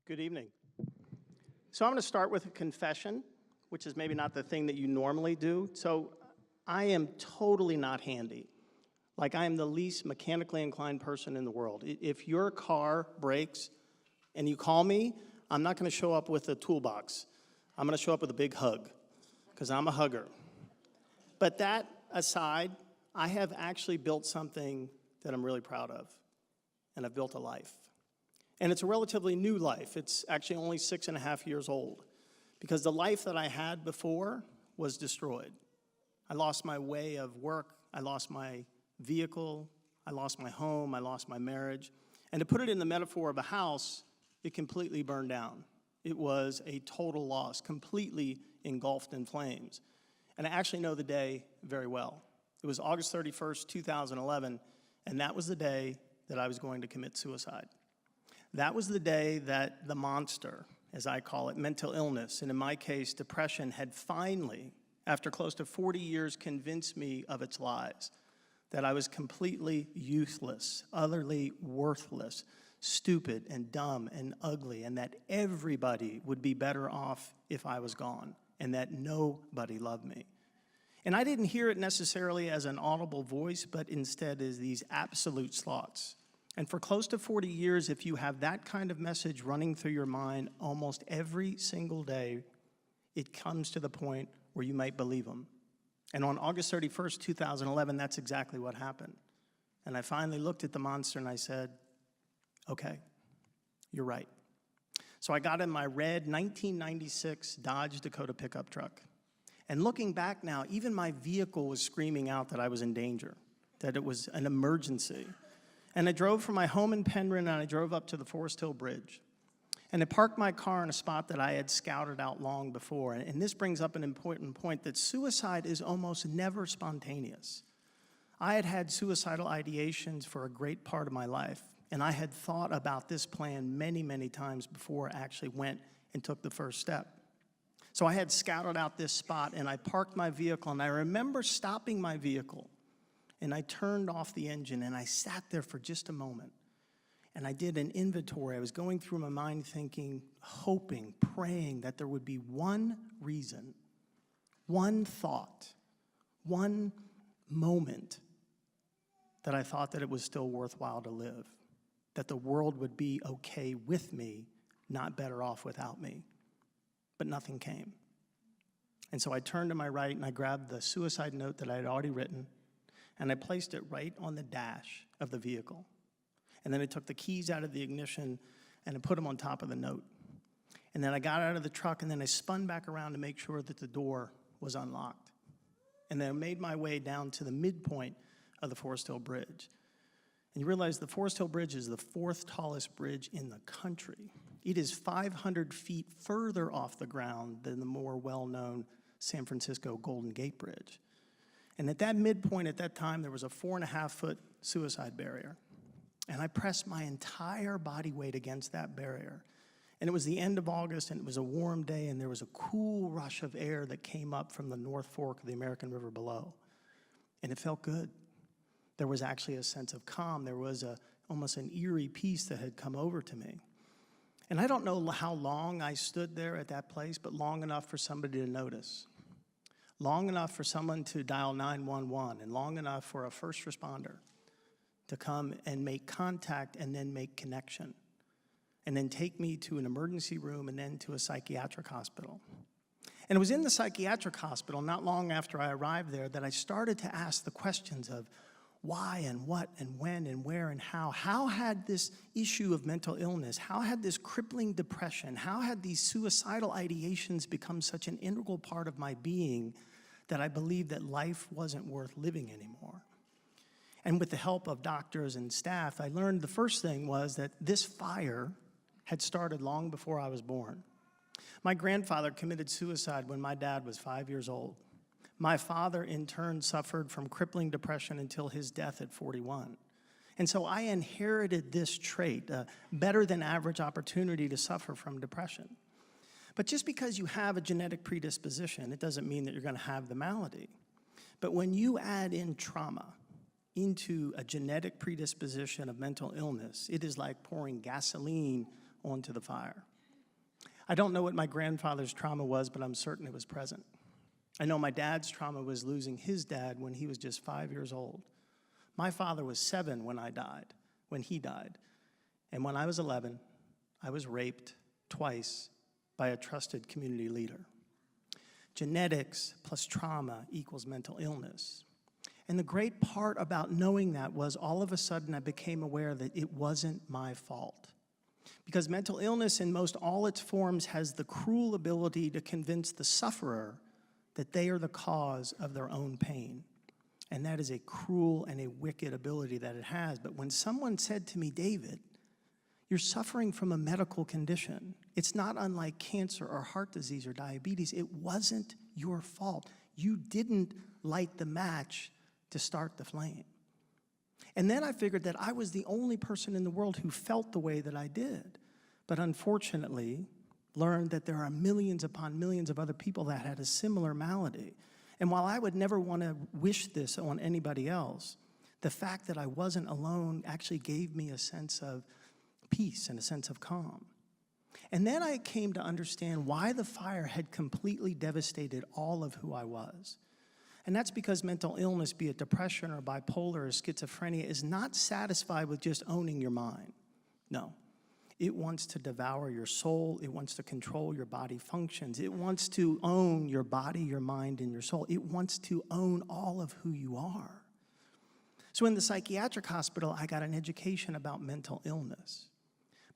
Good evening. So I'm going to start with a confession, which is maybe not the thing that you normally do. So I am totally not handy. Like, I am the least mechanically inclined person in the world. If your car breaks and you call me, I'm not going to show up with a toolbox. I'm going to show up with a big hug, because I'm a hugger. But that aside, I have actually built something that I'm really proud of, and I've built a life. And it's a relatively new life. It's actually only 6.5 years old, because the life that I had before was destroyed. I lost my way of work. I lost my vehicle. I lost my home. I lost my marriage. And to put it in the metaphor of a house, it completely burned down. It was a total loss, completely engulfed in flames. And I actually know the day very well. It was August 31st, 2011, and that was the day that I was going to commit suicide. That was the day that the monster, as I call it, mental illness, and in my case, depression, had finally, after close to 40 years, convinced me of its lies, that I was completely useless, utterly worthless, stupid and dumb and ugly, and that everybody would be better off if I was gone, and that nobody loved me. And I didn't hear it necessarily as an audible voice, but instead as these absolute thoughts. And for close to 40 years, if you have that kind of message running through your mind almost every single day, it comes to the point where you might believe them. And on August 31st, 2011, that's exactly what happened. And I finally looked at the monster and I said, okay, you're right. So I got in my red 1996 Dodge Dakota pickup truck. And looking back now, even my vehicle was screaming out that I was in danger, that it was an emergency. And I drove from my home in Penryn, and I drove up to the Forest Hill Bridge. And I parked my car in a spot that I had scouted out long before. And this brings up an important point, that suicide is almost never spontaneous. I had had suicidal ideations for a great part of my life, and I had thought about this plan many, many times before I actually went and took the first step. So I had scouted out this spot, and I parked my vehicle, and I remember stopping my vehicle, and I turned off the engine, and I sat there for just a moment, and I did an inventory. I was going through my mind thinking, hoping, praying that there would be one reason, one thought, one moment that I thought that it was still worthwhile to live, that the world would be okay with me, not better off without me. But nothing came. And so I turned to my right and I grabbed the suicide note that I had already written, and I placed it right on the dash of the vehicle. And then I took the keys out of the ignition and I put them on top of the note. And then I got out of the truck, and then I spun back around to make sure that the door was unlocked. And then I made my way down to the midpoint of the Forest Hill Bridge. And you realize the Forest Hill Bridge is the 4th tallest bridge in the country. It is 500 feet further off the ground than the more well-known San Francisco Golden Gate Bridge. And at that midpoint at that time, there was a 4.5-foot suicide barrier. And I pressed my entire body weight against that barrier. And it was the end of August, and it was a warm day, and there was a cool rush of air that came up from the North Fork of the American River below. And it felt good. There was actually a sense of calm. There was almost an eerie peace that had come over to me. And I don't know how long I stood there at that place, but long enough for somebody to notice. Long enough for someone to dial 911, and long enough for a first responder to come and make contact and then make connection, and then take me to an emergency room and then to a psychiatric hospital. And it was in the psychiatric hospital, not long after I arrived there, that I started to ask the questions of why and what and when and where and how. How had this issue of mental illness, how had this crippling depression, how had these suicidal ideations become such an integral part of my being that I believed that life wasn't worth living anymore? And with the help of doctors and staff, I learned the first thing was that this fire had started long before I was born. My grandfather committed suicide when my dad was 5 years old. My father, in turn, suffered from crippling depression until his death at 41. And so I inherited this trait, a better than average opportunity to suffer from depression. But just because you have a genetic predisposition, it doesn't mean that you're going to have the malady. But when you add in trauma into a genetic predisposition of mental illness, it is like pouring gasoline onto the fire. I don't know what my grandfather's trauma was, but I'm certain it was present. I know my dad's trauma was losing his dad when he was just 5 years old. My father was 7 when he died. And when I was 11, I was raped twice by a trusted community leader. Genetics plus trauma equals mental illness. And the great part about knowing that was all of a sudden I became aware that it wasn't my fault. Because mental illness in most all its forms has the cruel ability to convince the sufferer that they are the cause of their own pain. And that is a cruel and a wicked ability that it has. But when someone said to me, David, you're suffering from a medical condition. It's not unlike cancer or heart disease or diabetes. It wasn't your fault. You didn't light the match to start the flame. And then I figured that I was the only person in the world who felt the way that I did. But unfortunately, learned that there are millions upon millions of other people that had a similar malady. And while I would never want to wish this on anybody else, the fact that I wasn't alone actually gave me a sense of peace and a sense of calm. And then I came to understand why the fire had completely devastated all of who I was. And that's because mental illness, be it depression or bipolar or schizophrenia, is not satisfied with just owning your mind. No. It wants to devour your soul. It wants to control your body functions. It wants to own your body, your mind, and your soul. It wants to own all of who you are. So in the psychiatric hospital, I got an education about mental illness.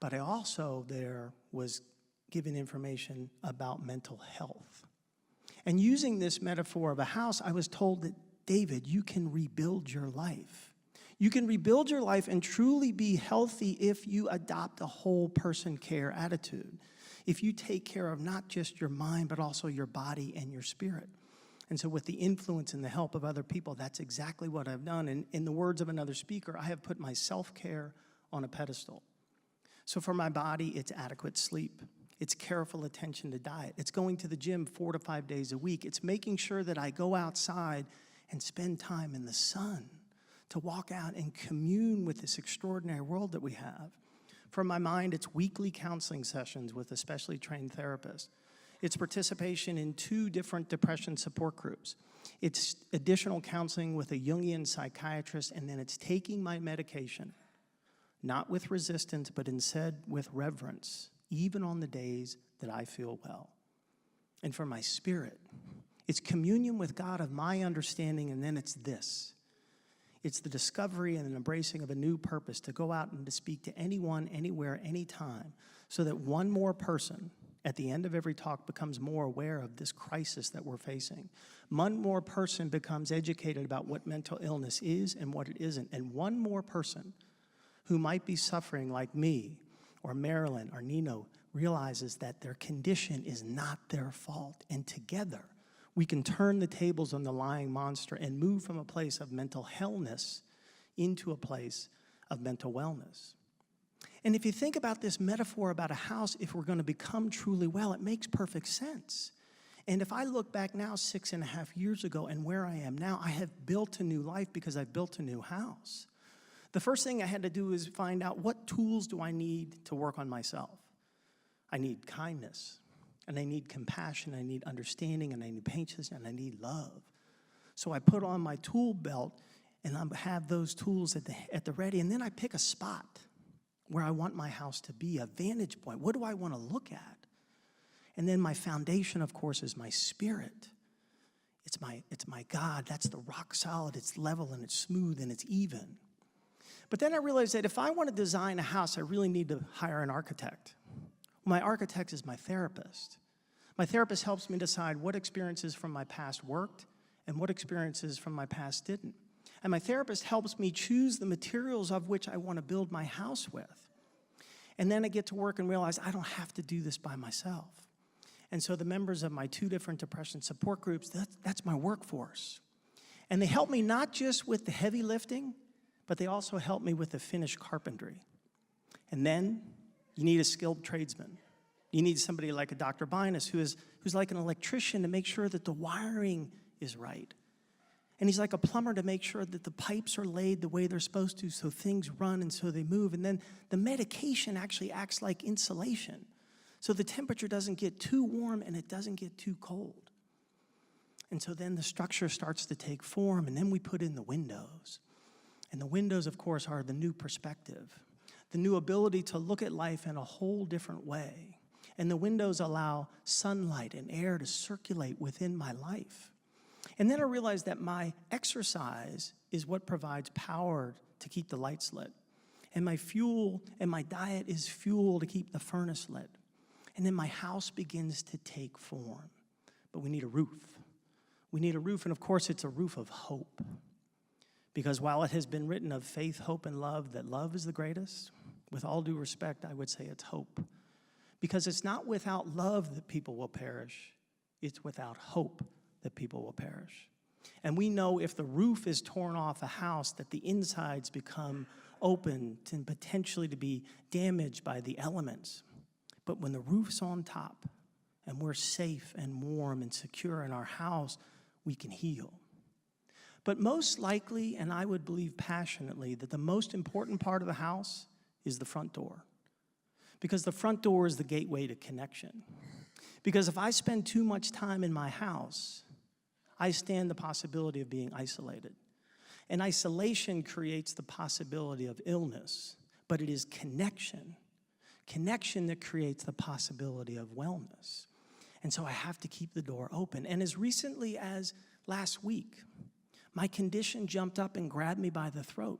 But I also there was given information about mental health. And using this metaphor of a house, I was told that, David, you can rebuild your life. You can rebuild your life and truly be healthy if you adopt a whole person care attitude. If you take care of not just your mind, but also your body and your spirit. And so with the influence and the help of other people, that's exactly what I've done. And in the words of another speaker, I have put my self-care on a pedestal. So for my body, it's adequate sleep. It's careful attention to diet. It's going to the gym 4 to 5 days a week. It's making sure that I go outside and spend time in the sun to walk out and commune with this extraordinary world that we have. For my mind, it's weekly counseling sessions with a specially trained therapist. It's participation in 2 different depression support groups. It's additional counseling with a Jungian psychiatrist, and then it's taking my medication, not with resistance, but instead with reverence, even on the days that I feel well. And for my spirit, it's communion with God of my understanding, and then it's this. It's the discovery and an embracing of a new purpose to go out and to speak to anyone, anywhere, anytime, so that one more person at the end of every talk becomes more aware of this crisis that we're facing. One more person becomes educated about what mental illness is and what it isn't. And one more person who might be suffering like me or Marilyn or Nino realizes that their condition is not their fault. And together, we can turn the tables on the lying monster and move from a place of mental hellness into a place of mental wellness. And if you think about this metaphor about a house, if we're going to become truly well, it makes perfect sense. And if I look back now 6.5 years ago and where I am now, I have built a new life because I've built a new house. The first thing I had to do is find out what tools do I need to work on myself. I need kindness, and I need compassion, I need understanding, and I need patience, and I need love. So I put on my tool belt, and I have those tools at the ready, and then I pick a spot where I want my house to be, a vantage point. What do I want to look at? And then my foundation, of course, is my spirit. It's my God. That's the rock solid. It's level, and it's smooth, and it's even. But then I realized that if I want to design a house, I really need to hire an architect. My architect is my therapist. My therapist helps me decide what experiences from my past worked and what experiences from my past didn't. And my therapist helps me choose the materials of which I want to build my house with. And then I get to work and realize I don't have to do this by myself. And so the members of my 2 different depression support groups, that's my workforce. And they help me not just with the heavy lifting, but they also help me with the finished carpentry. And then you need a skilled tradesman. You need somebody like a Dr. Binus who's like an electrician to make sure that the wiring is right. And he's like a plumber to make sure that the pipes are laid the way they're supposed to so things run and so they move. And then the medication actually acts like insulation. So the temperature doesn't get too warm and it doesn't get too cold. And so then the structure starts to take form, and then we put in the windows. And the windows, of course, are the new perspective, the new ability to look at life in a whole different way. And the windows allow sunlight and air to circulate within my life. And then I realized that my exercise is what provides power to keep the lights lit. And my fuel and my diet is fuel to keep the furnace lit. And then my house begins to take form. But we need a roof. We need a roof, and of course it's a roof of hope. Because while it has been written of faith, hope, and love, that love is the greatest, with all due respect, I would say it's hope. Because it's not without love that people will perish. It's without hope that people will perish. And we know if the roof is torn off a house, that the insides become open and potentially to be damaged by the elements. But when the roof's on top and we're safe and warm and secure in our house, we can heal. But most likely, and I would believe passionately, that the most important part of the house is the front door. Because the front door is the gateway to connection. Because if I spend too much time in my house, I stand the possibility of being isolated. And isolation creates the possibility of illness, but it is connection that creates the possibility of wellness. And so I have to keep the door open. And as recently as last week, my condition jumped up and grabbed me by the throat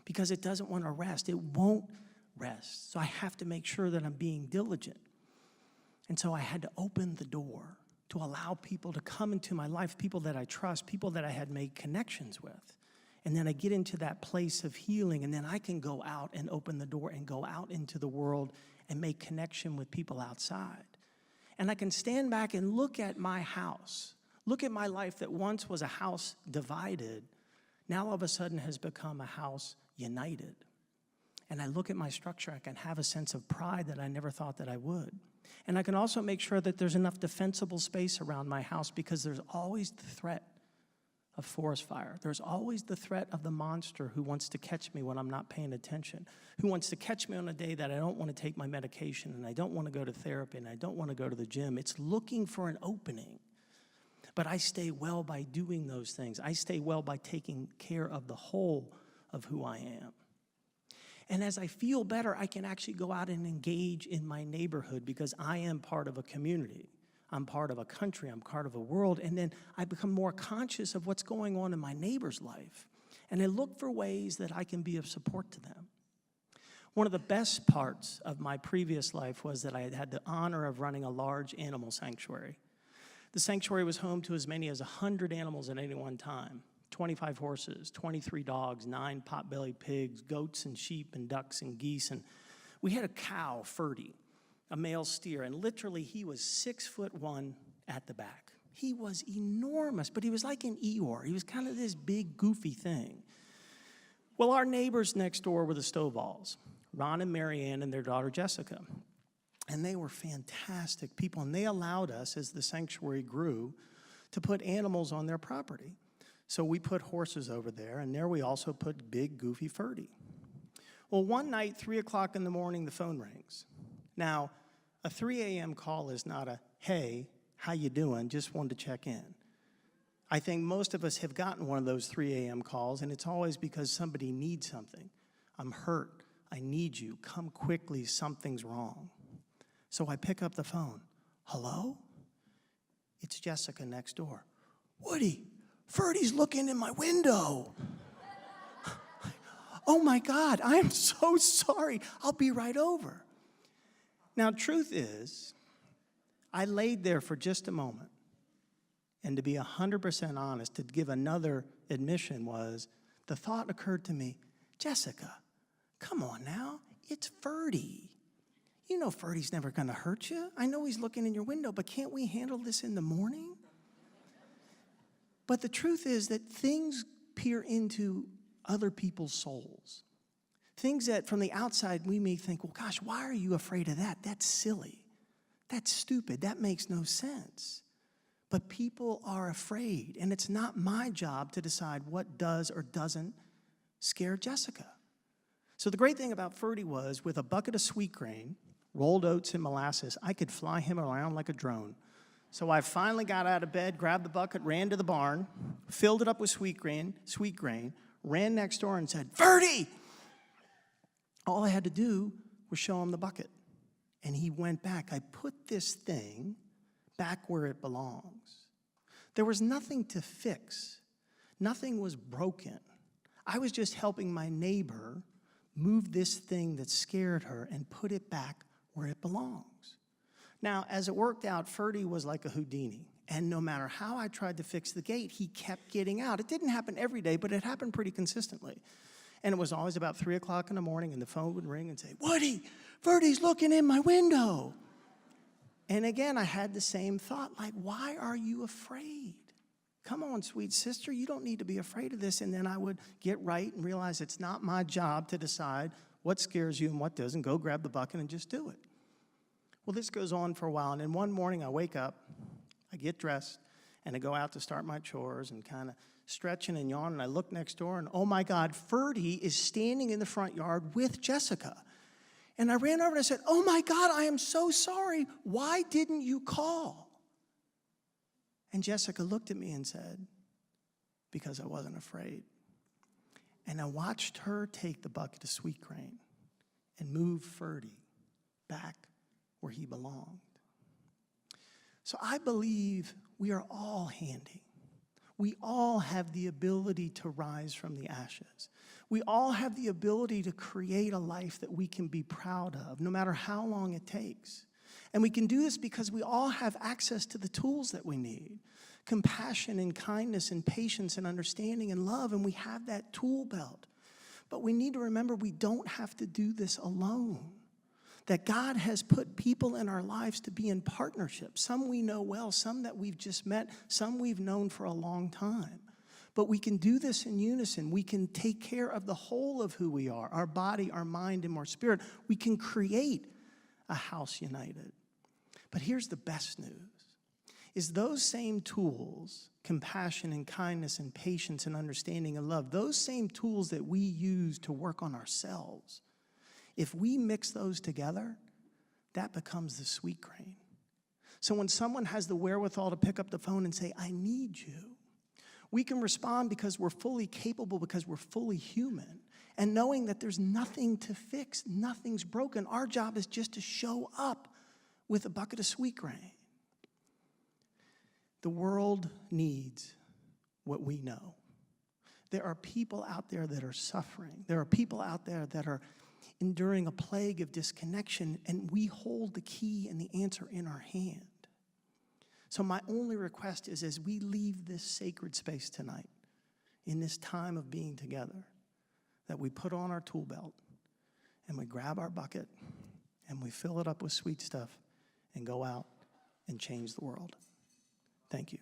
because it doesn't want to rest. It won't rest. So I have to make sure that I'm being diligent. And so I had to open the door to allow people to come into my life, people that I trust, people that I had made connections with. And then I get into that place of healing, and then I can go out and open the door and go out into the world and make connection with people outside. And I can stand back and look at my house, look at my life that once was a house divided, now all of a sudden has become a house united. And I look at my structure, I can have a sense of pride that I never thought that I would. And I can also make sure that there's enough defensible space around my house because there's always the threat of forest fire. There's always the threat of the monster who wants to catch me when I'm not paying attention, who wants to catch me on a day that I don't want to take my medication and I don't want to go to therapy and I don't want to go to the gym. It's looking for an opening. But I stay well by doing those things. I stay well by taking care of the whole of who I am. And as I feel better, I can actually go out and engage in my neighborhood because I am part of a community. I'm part of a country, I'm part of a world, and then I become more conscious of what's going on in my neighbor's life. And I look for ways that I can be of support to them. One of the best parts of my previous life was that I had the honor of running a large animal sanctuary. The sanctuary was home to as many as 100 animals at any one time. 25 horses, 23 dogs, 9 pot-bellied pigs, goats and sheep and ducks and geese. And we had a cow, Ferdy, a male steer, and literally he was 6'1" at the back. He was enormous, but he was like an Eeyore. He was kind of this big, goofy thing. Well, our neighbors next door were the Stovall's, Ron and Marianne and their daughter Jessica. And they were fantastic people, and they allowed us, as the sanctuary grew, to put animals on their property. So we put horses over there, and there we also put big, goofy Ferdy. Well, one night, 3 o'clock in the morning, the phone rings. Now, a 3 a.m. call is not a, hey, how you doing? Just wanted to check in. I think most of us have gotten one of those 3 a.m. calls, and it's always because somebody needs something. I'm hurt. I need you. Come quickly. Something's wrong. So I pick up the phone. Hello? It's Jessica next door. Woody, Ferdy's looking in my window. Oh my God, I am so sorry. I'll be right over. Now, truth is, I laid there for just a moment. And to be 100% honest, to give another admission was, the thought occurred to me, Jessica, come on now, it's Ferdy. You know Ferdy's never gonna hurt you. I know he's looking in your window, but can't we handle this in the morning? But the truth is that things peer into other people's souls. Things that from the outside we may think, well, gosh, why are you afraid of that? That's silly. That's stupid. That makes no sense. But people are afraid, and it's not my job to decide what does or doesn't scare Jessica. So the great thing about Ferdy was, with a bucket of Sweetgrain rolled oats and molasses. I could fly him around like a drone. So I finally got out of bed, grabbed the bucket, ran to the barn, filled it up with sweet grain, ran next door and said, "Ferdy!" All I had to do was show him the bucket. And he went back. I put this thing back where it belongs. There was nothing to fix. Nothing was broken. I was just helping my neighbor move this thing that scared her and put it back where it belongs. Now, as it worked out, Ferdy was like a Houdini. And no matter how I tried to fix the gate, he kept getting out. It didn't happen every day, but it happened pretty consistently. And it was always about 3 o'clock in the morning, and the phone would ring and say, "Woody, Ferdy's looking in my window." And again, I had the same thought, like, why are you afraid? Come on, sweet sister, you don't need to be afraid of this. And then I would get right and realize it's not my job to decide what scares you and what doesn't. Go grab the bucket and just do it. Well, this goes on for a while, and then one morning I wake up, I get dressed, and I go out to start my chores and kind of stretching and yawning, and I look next door, and oh my God, Ferdy is standing in the front yard with Jessica. And I ran over and I said, "Oh my God, I am so sorry. Why didn't you call?" And Jessica looked at me and said, "Because I wasn't afraid." And I watched her take the bucket of sweet grain and move Ferdy back where he belonged. So I believe we are all handy. We all have the ability to rise from the ashes. We all have the ability to create a life that we can be proud of, no matter how long it takes. And we can do this because we all have access to the tools that we need. Compassion and kindness and patience and understanding and love, and we have that tool belt. But we need to remember we don't have to do this alone. That God has put people in our lives to be in partnership. Some we know well, some that we've just met, some we've known for a long time. But we can do this in unison. We can take care of the whole of who we are, our body, our mind, and our spirit. We can create a house united. But here's the best news, is those same tools, compassion and kindness and patience and understanding and love, those same tools that we use to work on ourselves, if we mix those together, that becomes the sweet grain. So when someone has the wherewithal to pick up the phone and say, "I need you," we can respond because we're fully capable, because we're fully human. And knowing that there's nothing to fix, nothing's broken. Our job is just to show up with a bucket of sweet grain. The world needs what we know. There are people out there that are suffering. There are people out there that are enduring a plague of disconnection, and we hold the key and the answer in our hand. So my only request is, as we leave this sacred space tonight, in this time of being together, that we put on our tool belt and we grab our bucket and we fill it up with sweet stuff and go out and change the world. Thank you.